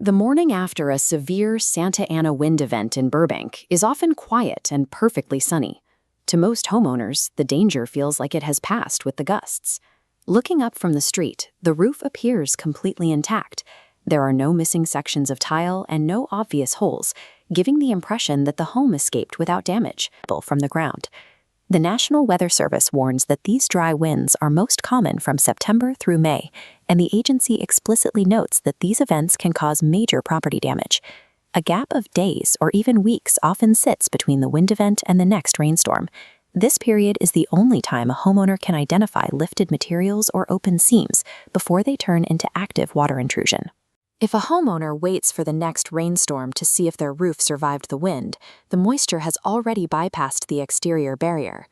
The morning after a severe Santa Ana wind event in Burbank is often quiet and perfectly sunny. To most homeowners, the danger feels like it has passed with the gusts. Looking up from the street, the roof appears completely intact. There are no missing sections of tile and no obvious holes, giving the impression that the home escaped without damage from the ground. The National Weather Service warns that these dry winds are most common from September through May, and the agency explicitly notes that these events can cause major property damage. A gap of days or even weeks often sits between the wind event and the next rainstorm. This period is the only time a homeowner can identify lifted materials or open seams before they turn into active water intrusion. If a homeowner waits for the next rainstorm to see if their roof survived the wind, the moisture has already bypassed the exterior barrier.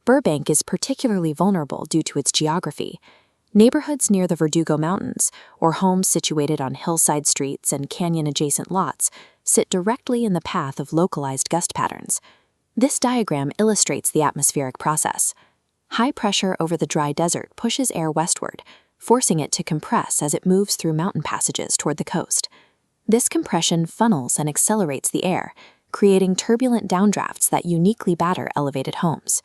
Burbank is particularly vulnerable due to its geography. Neighborhoods near the Verdugo Mountains, or homes situated on hillside streets and canyon-adjacent lots, sit directly in the path of localized gust patterns. This diagram illustrates the atmospheric process. High pressure over the dry desert pushes air westward, forcing it to compress as it moves through mountain passages toward the coast. This compression funnels and accelerates the air, creating turbulent downdrafts that uniquely batter elevated homes.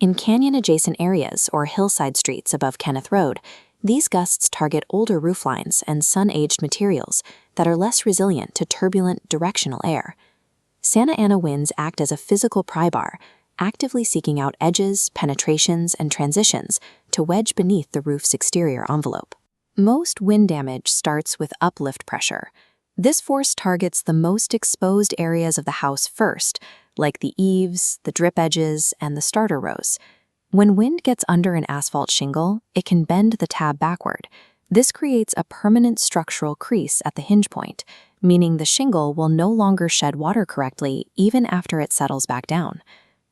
In canyon-adjacent areas or hillside streets above Kenneth Road, these gusts target older rooflines and sun-aged materials that are less resilient to turbulent directional air. Santa Ana winds act as a physical pry bar, actively seeking out edges, penetrations, and transitions to wedge beneath the roof's exterior envelope. Most wind damage starts with uplift pressure. This force targets the most exposed areas of the house first, like the eaves, the drip edges, and the starter rows. When wind gets under an asphalt shingle, it can bend the tab backward. This creates a permanent structural crease at the hinge point, meaning the shingle will no longer shed water correctly even after it settles back down.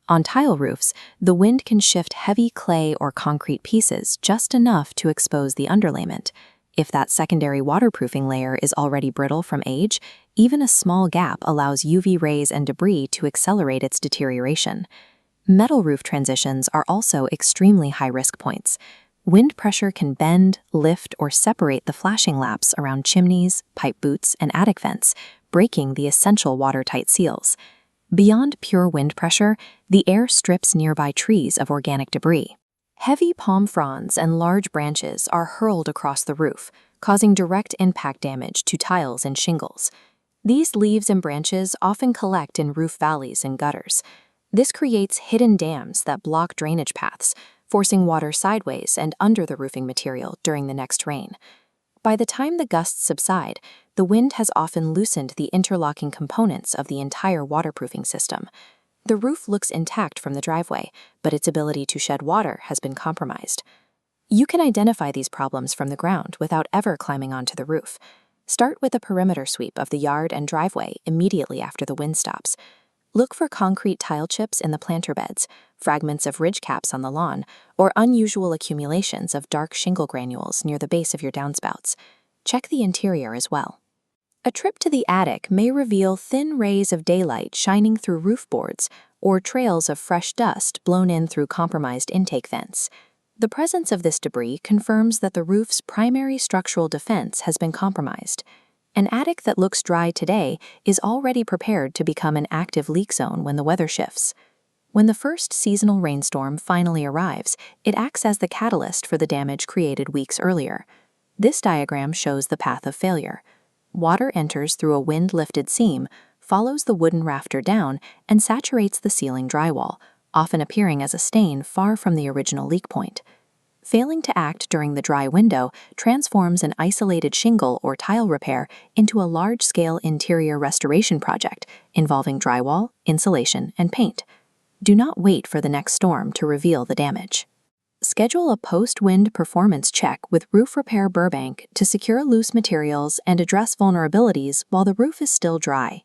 On tile roofs, the wind can shift heavy clay or concrete pieces just enough to expose the underlayment. If that secondary waterproofing layer is already brittle from age, even a small gap allows UV rays and debris to accelerate its deterioration. Metal roof transitions are also extremely high-risk points. Wind pressure can bend, lift, or separate the flashing laps around chimneys, pipe boots, and attic vents, breaking the essential watertight seals. Beyond pure wind pressure, the air strips nearby trees of organic debris. Heavy palm fronds and large branches are hurled across the roof, causing direct impact damage to tiles and shingles. These leaves and branches often collect in roof valleys and gutters. This creates hidden dams that block drainage paths, forcing water sideways and under the roofing material during the next rain. By the time the gusts subside, the wind has often loosened the interlocking components of the entire waterproofing system. The roof looks intact from the driveway, but its ability to shed water has been compromised. You can identify these problems from the ground without ever climbing onto the roof. Start with a perimeter sweep of the yard and driveway immediately after the wind stops. Look for concrete tile chips in the planter beds, fragments of ridge caps on the lawn, or unusual accumulations of dark shingle granules near the base of your downspouts. Check the interior as well. A trip to the attic may reveal thin rays of daylight shining through roof boards or trails of fresh dust blown in through compromised intake vents. The presence of this debris confirms that the roof's primary structural defense has been compromised. An attic that looks dry today is already prepared to become an active leak zone when the weather shifts. When the first seasonal rainstorm finally arrives, it acts as the catalyst for the damage created weeks earlier. This diagram shows the path of failure. Water enters through a wind-lifted seam, follows the wooden rafter down, and saturates the ceiling drywall, often appearing as a stain far from the original leak point. Failing to act during the dry window transforms an isolated shingle or tile repair into a large-scale interior restoration project involving drywall, insulation, and paint. Do not wait for the next storm to reveal the damage. Schedule a post-wind performance check with Repair Burbank to secure loose materials and address vulnerabilities while the roof is still dry.